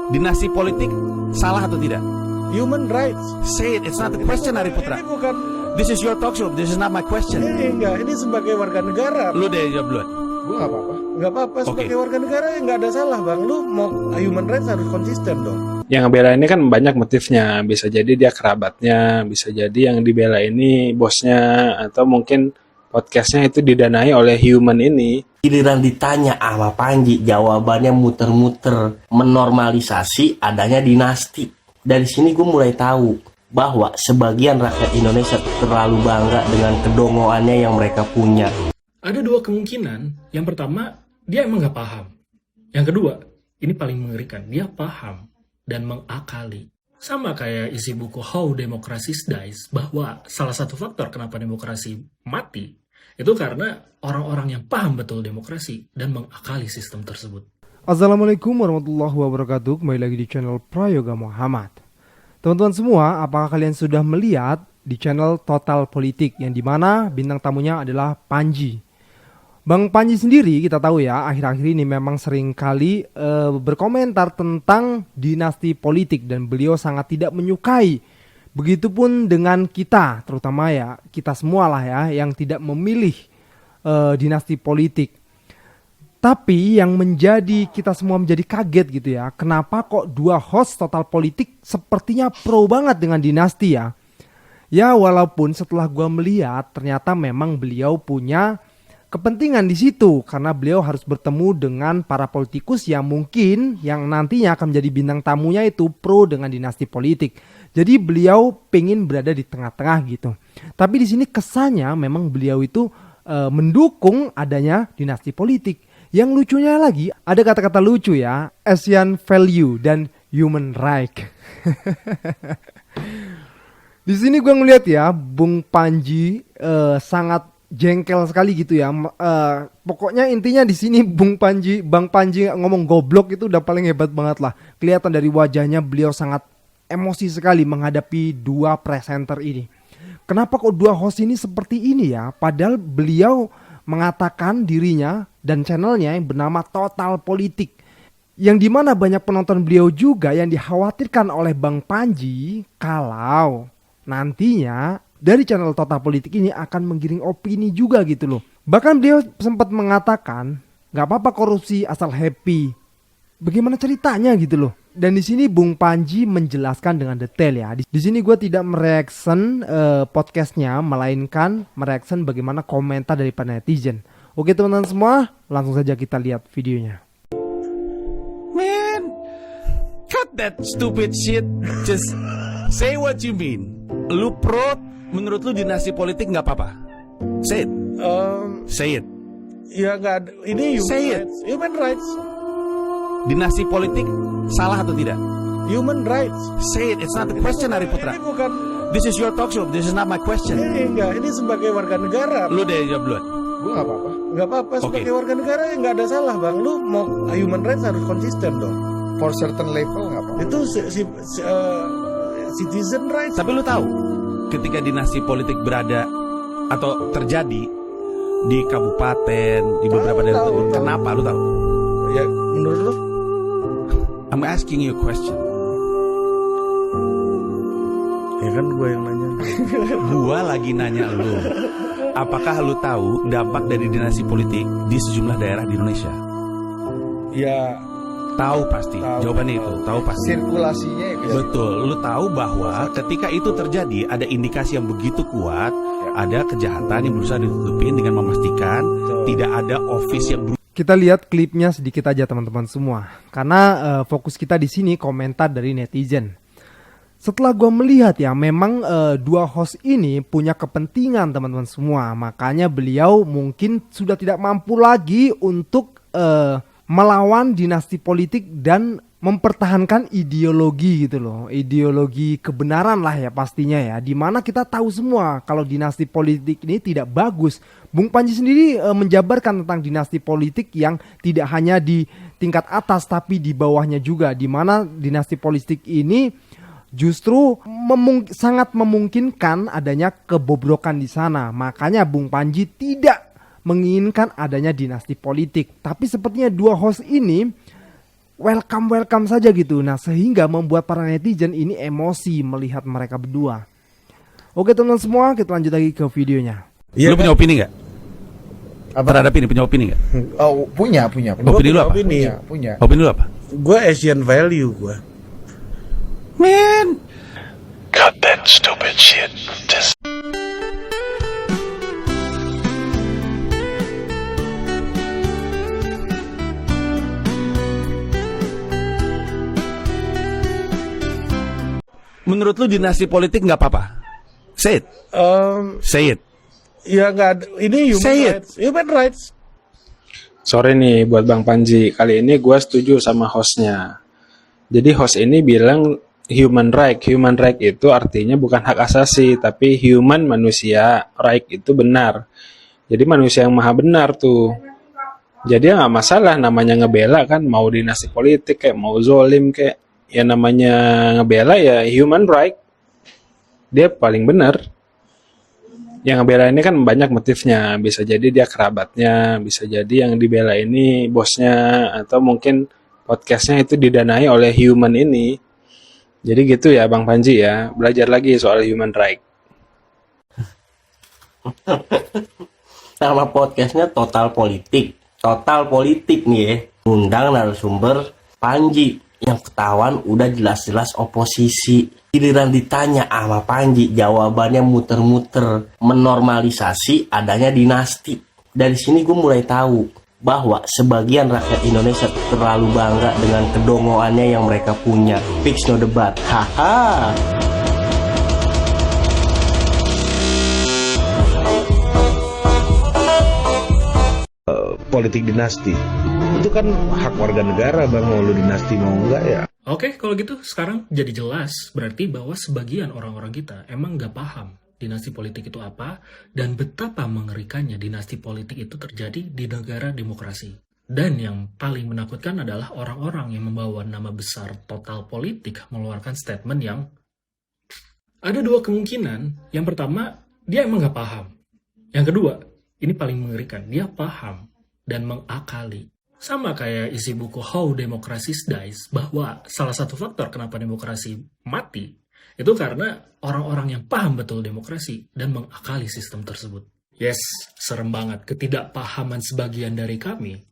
dinasti politik salah atau tidak? Human rights. Say it, it's not a question, Hari Putra. Ini bukan. This is your talk show, this is not my question. Ini sebagai warga negara. Lu deh jawab duluan. Gue nggak apa-apa sebagai warga negara ya nggak ada salah bang. Lu mau human rights harus konsisten dong. Yang ngebela ini kan banyak motifnya, bisa jadi dia kerabatnya, bisa jadi yang dibela ini bosnya, atau mungkin podcastnya itu didanai oleh human ini. Giliran ditanya sama Panji, jawabannya muter-muter, menormalisasi adanya dinasti. Dari sini gue mulai tahu bahwa sebagian rakyat Indonesia terlalu bangga dengan kedongoannya yang mereka punya. Ada dua kemungkinan. Yang pertama, dia emang gak paham. Yang kedua, ini paling mengerikan, dia paham dan mengakali. Sama kayak isi buku How Democracy Dies, bahwa salah satu faktor kenapa demokrasi mati, itu karena orang-orang yang paham betul demokrasi dan mengakali sistem tersebut. Assalamualaikum warahmatullahi wabarakatuh. Kembali lagi di channel Prayoga Muhammad. Teman-teman semua, apakah kalian sudah melihat di channel Total Politik yang dimana bintang tamunya adalah Panji? Bang Panji sendiri kita tahu ya, akhir-akhir ini memang sering kali berkomentar tentang dinasti politik dan beliau sangat tidak menyukai. Begitupun dengan kita, terutama ya kita semua lah ya yang tidak memilih dinasti politik. Tapi yang menjadi kita semua menjadi kaget gitu ya, kenapa kok dua host Total Politik sepertinya pro banget dengan dinasti ya. Ya walaupun setelah gua melihat ternyata memang beliau punya kepentingan di situ karena beliau harus bertemu dengan para politikus yang mungkin yang nantinya akan menjadi bintang tamunya itu pro dengan dinasti politik. Jadi beliau pengen berada di tengah-tengah gitu. Tapi di sini kesannya memang beliau itu mendukung adanya dinasti politik. Yang lucunya lagi ada kata-kata lucu ya, Asian value dan human right. Di sini gue ngeliat ya, Bung Panji sangat jengkel sekali gitu ya. Pokoknya intinya di sini Bang Panji ngomong goblok itu udah paling hebat banget lah. Kelihatan dari wajahnya beliau sangat emosi sekali menghadapi dua presenter ini. Kenapa kok dua host ini seperti ini ya? Padahal beliau mengatakan dirinya dan channelnya yang bernama Total Politik. Yang dimana banyak penonton beliau juga yang dikhawatirkan oleh Bang Panji kalau nantinya dari channel Total Politik ini akan menggiring opini juga gitu loh. Bahkan beliau sempat mengatakan gak apa-apa korupsi asal happy. Bagaimana ceritanya gitu loh. Dan di sini Bung Panji menjelaskan dengan detail ya. Di sini gue tidak mereaction podcastnya, melainkan mereaction bagaimana komentar dari para netizen. Oke teman-teman semua, langsung saja kita lihat videonya. Man, cut that stupid shit. Just say what you mean. Lu pro, menurut lu dinasti politik nggak apa-apa? Say it. Say it. Ya nggak ada. Ini Say it. Human rights. Dinasti politik salah atau tidak? Human rights. Say it, it's not a question, Hari Putra. Ini bukan. This is your talk show, this is not my question. Ini sebagai warga negara. Lu deh jawab duluan. Gue nggak apa-apa sebagai warga negara ya nggak ada salah bang. Lu mau human rights harus konsisten dong. For certain level nggak apa-apa. Itu citizen rights. Tapi lu tahu, ketika dinasti politik berada atau terjadi di kabupaten, di beberapa daerah tertentu, kenapa lu tahu? Ya menurut lu? I'm asking you a question. Ya kan gue yang nanya. Gua lagi nanya lu. Apakah lu tahu dampak dari dinasti politik di sejumlah daerah di Indonesia? Ya tahu pasti. Jawabannya itu, tahu pasti. Sirkulasinya ya. Betul. Lu tahu bahwa ketika itu terjadi ada indikasi yang begitu kuat, ada kejahatan yang berusaha ditutupin dengan memastikan tidak ada office yang Kita lihat klipnya sedikit aja teman-teman semua. Karena fokus kita di sini komentar dari netizen. Setelah gue melihat ya memang dua host ini punya kepentingan teman-teman semua. Makanya beliau mungkin sudah tidak mampu lagi untuk melawan dinasti politik dan mempertahankan ideologi gitu loh. Ideologi kebenaran lah ya pastinya ya. Dimana kita tahu semua kalau dinasti politik ini tidak bagus. Bung Panji sendiri menjabarkan tentang dinasti politik yang tidak hanya di tingkat atas tapi di bawahnya juga. Dimana dinasti politik ini justru sangat memungkinkan adanya kebobrokan di sana. Makanya Bung Panji tidak menginginkan adanya dinasti politik. Tapi sepertinya dua host ini welcome saja gitu. Nah, sehingga membuat para netizen ini emosi melihat mereka berdua. Oke teman-teman semua, kita lanjut lagi ke videonya. Iya, Lu punya opini nggak? Apa? Terhadap ini punya opini nggak? Oh, punya. Opini lu apa? Punya. Opini lu apa? Gue Asian value gue. Man, menurut lu dinasti politik nggak apa-apa? Say it. Say it. Ya nggak ada. Ini Say it. human rights. Sorry nih buat Bang Panji, kali ini gue setuju sama hostnya. Jadi host ini bilang human right itu artinya bukan hak asasi, tapi human manusia, right itu benar. Jadi manusia yang maha benar tuh. Jadi ya nggak masalah namanya ngebela kan, mau dinasti politik kayak mau zolim kayak, ya namanya ngebela ya human right. Dia paling benar. Yang ngebela ini kan banyak motifnya, bisa jadi dia kerabatnya, bisa jadi yang dibela ini bosnya, atau mungkin podcastnya itu didanai oleh human ini. Jadi gitu ya Bang Panji ya, belajar lagi soal human right. Nama podcastnya Total Politik nih ya. Undang narasumber Panji yang ketahuan udah jelas-jelas oposisi. Giliran ditanya sama Panji, jawabannya muter-muter, menormalisasi adanya dinasti. Dari sini gue mulai tahu bahwa sebagian rakyat Indonesia terlalu bangga dengan kedongoannya yang mereka punya. Fix no debat. Haha. Politik dinasti itu kan hak warga negara bang, mau lu dinasti mau enggak ya. Oke, kalau gitu sekarang jadi jelas berarti bahwa sebagian orang-orang kita emang nggak paham dinasti politik itu apa dan betapa mengerikannya dinasti politik itu terjadi di negara demokrasi. Dan yang paling menakutkan adalah orang-orang yang membawa nama besar Total Politik mengeluarkan statement yang ada dua kemungkinan. Yang pertama, dia emang nggak paham. Yang kedua, ini paling mengerikan, dia paham dan mengakali. Sama kayak isi buku How Democracy Dies, bahwa salah satu faktor kenapa demokrasi mati itu karena orang-orang yang paham betul demokrasi dan mengakali sistem tersebut. Yes, serem banget. Ketidakpahaman sebagian dari kami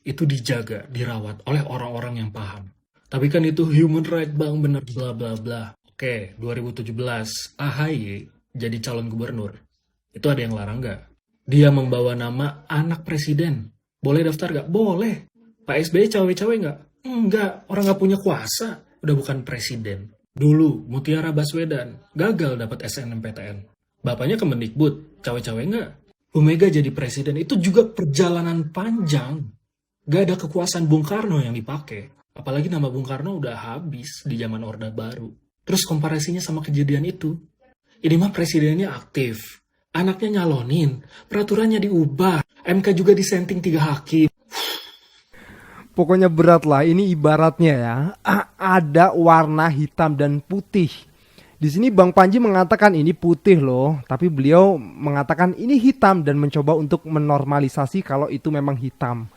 itu dijaga, dirawat oleh orang-orang yang paham. Tapi kan itu human right bang, bener bla bla bla. Oke, 2017 AHY jadi calon gubernur. Itu ada yang larang nggak? Dia membawa nama anak presiden. Boleh daftar nggak? Boleh. Pak SBY cawe-cawe nggak? Enggak, orang nggak punya kuasa. Udah bukan presiden. Dulu, Mutiara Baswedan gagal dapat SNMPTN. Bapaknya Kemendikbud, cawe-cawe nggak? Bu Mega jadi presiden, itu juga perjalanan panjang. Gak ada kekuasaan Bung Karno yang dipakai. Apalagi nama Bung Karno udah habis di zaman Orde Baru. Terus komparasinya sama kejadian itu. Ini mah presidennya aktif. Anaknya nyalonin, peraturannya diubah, MK juga disenting 3 hakim. Pokoknya berat lah, ini ibaratnya ya, ada warna hitam dan putih. Di sini Bang Panji mengatakan ini putih loh, tapi beliau mengatakan ini hitam dan mencoba untuk menormalisasi kalau itu memang hitam.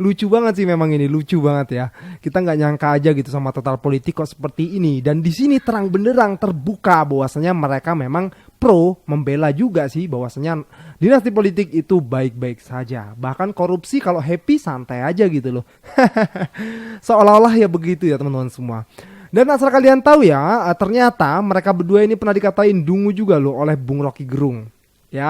Lucu banget sih memang ini, lucu banget ya. Kita nggak nyangka aja gitu sama Total Politik kok seperti ini. Dan di sini terang benderang terbuka bahwasanya mereka memang pro membela juga sih bahwasanya dinasti politik itu baik-baik saja. Bahkan korupsi kalau happy santai aja gitu loh. Seolah-olah ya begitu ya teman-teman semua. Dan asal kalian tahu ya, ternyata mereka berdua ini pernah dikatain dungu juga loh oleh Bung Rocky Gerung. Ya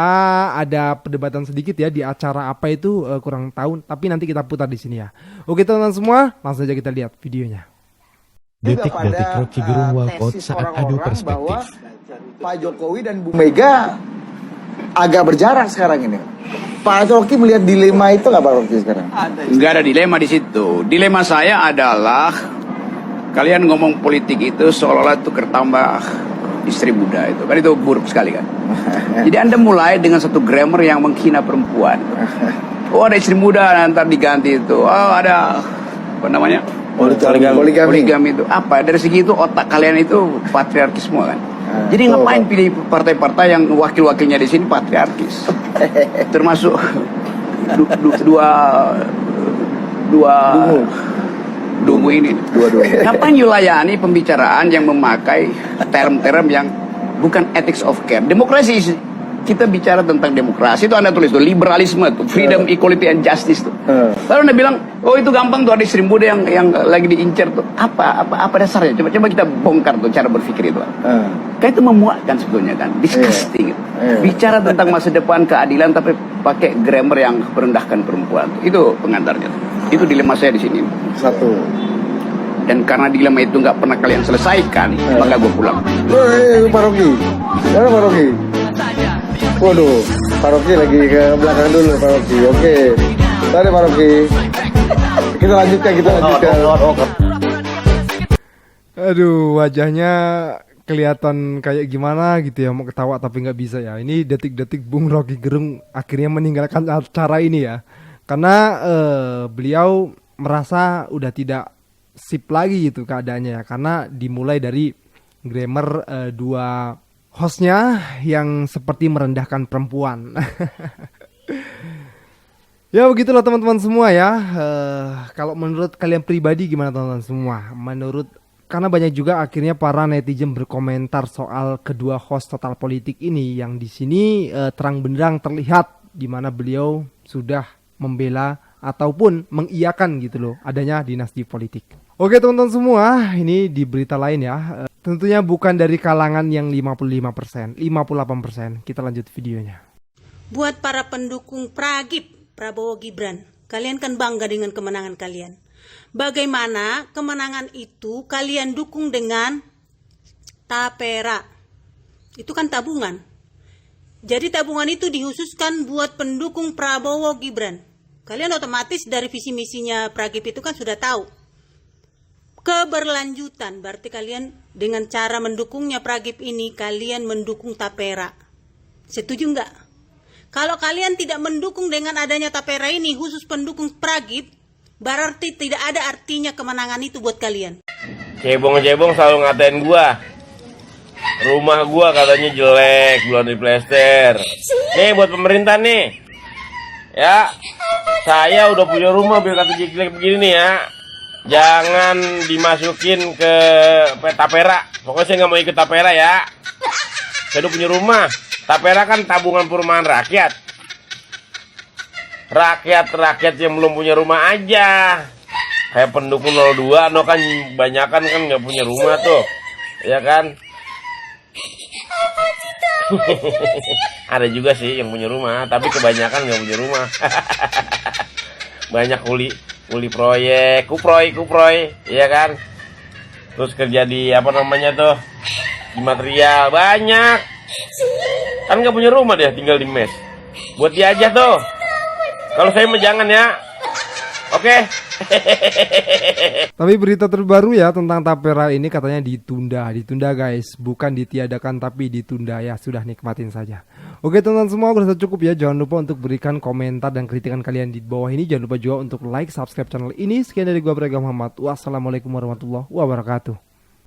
ada perdebatan sedikit ya di acara apa itu kurang tahu, tapi nanti kita putar di sini ya. Oke teman-teman semua, langsung saja kita lihat videonya. Detik-detik Rocky Gerung walkout saat adu perspektif. Pak Jokowi dan Bu Mega agak berjarak sekarang ini. Pak Rocky melihat dilema itu nggak Pak Rocky sekarang? Nggak ada dilema di situ. Dilema saya adalah kalian ngomong politik itu seolah-olah tukar tambah istri muda itu. Kan itu buruk sekali kan. Jadi Anda mulai dengan satu grammar yang menghina perempuan. Oh ada istri muda nanti diganti itu. Oh ada apa namanya? Poligami itu. Apa? Dari segi itu otak kalian itu patriarkis semua kan. Jadi ngapain pilih partai-partai yang wakil-wakilnya di sini patriarkis? Termasuk dua dungu ini. Dua-duanya. Ngapain you layani pembicaraan yang memakai term-term yang bukan ethics of care? Demokrasi, kita bicara tentang demokrasi itu Anda tulis tuh liberalisme tuh, freedom, equality and justice tuh. Lalu Anda bilang, oh itu gampang tuh ada istri muda yang lagi diincar tuh. Apa dasarnya? Coba kita bongkar tuh cara berpikir itu. Kayak itu memuakkan sebetulnya kan, disgusting. Bicara tentang masa depan keadilan tapi pakai grammar yang merendahkan perempuan. Itu pengantarnya. Itu dilema saya di sini. Satu. Dan karena dilema itu nggak pernah kalian selesaikan, maka gue pulang. Pak Rocky. Mana Pak Rocky? Waduh, Pak Rocky lagi ke belakang dulu Pak Rocky. Oke. Tadi Pak Rocky. Kita lanjutkan. Aduh, wajahnya kelihatan kayak gimana gitu ya, mau ketawa tapi nggak bisa ya. Ini detik-detik Bung Rocky Gerung akhirnya meninggalkan acara ini ya, karena beliau merasa udah tidak sip lagi gitu keadaannya ya, karena dimulai dari grammar dua hostnya yang seperti merendahkan perempuan. Ya begitulah teman-teman semua ya. Kalau menurut kalian pribadi gimana teman-teman semua? Karena banyak juga akhirnya para netizen berkomentar soal kedua host Total Politik ini, yang di sini terang benderang terlihat di mana beliau sudah membela ataupun mengiyakan gitu loh adanya dinasti politik. Oke teman-teman semua, ini di berita lain ya. Tentunya bukan dari kalangan yang 55%, 58%. Kita lanjut videonya. Buat para pendukung Prabowo Gibran, kalian kan bangga dengan kemenangan kalian. Bagaimana kemenangan itu kalian dukung dengan tapera? Itu kan tabungan. Jadi tabungan itu dikhususkan buat pendukung Prabowo Gibran. Kalian otomatis dari visi misinya Pragip itu kan sudah tahu. Keberlanjutan, berarti kalian dengan cara mendukungnya Pragip ini, kalian mendukung tapera. Setuju nggak? Kalau kalian tidak mendukung dengan adanya tapera ini, khusus pendukung Pragip, berarti tidak ada artinya kemenangan itu buat kalian. Cebong-cebong selalu ngatain gua. Rumah gua katanya jelek, belum diplester. Nih buat pemerintah nih. Ya, saya udah punya rumah biar kata jelek begini nih ya. Jangan dimasukin ke tapera. Pokoknya saya nggak mau ikut tapera ya. Saya udah punya rumah. Tapera kan tabungan perumahan rakyat. Rakyat yang belum punya rumah aja. Kayak pendukung 02, no kan banyakan kan nggak punya rumah tuh, ya kan? Ada juga sih yang punya rumah, tapi kebanyakan nggak punya rumah. Banyak kuli proyek, kuproy, ya kan? Terus kerja di apa namanya tuh, di material banyak. Kan nggak punya rumah dia, tinggal di mes. Buat dia aja tuh. Kalau saya mah jangan ya. Oke. Tapi berita terbaru ya tentang tapera ini katanya ditunda guys, bukan ditiadakan tapi ditunda ya. Sudah nikmatin saja. Oke teman-teman semua, udah cukup ya. Jangan lupa untuk berikan komentar dan kritikan kalian di bawah ini. Jangan lupa juga untuk like, subscribe channel ini. Sekian dari gua Brega Muhammad. Wassalamualaikum warahmatullahi wabarakatuh.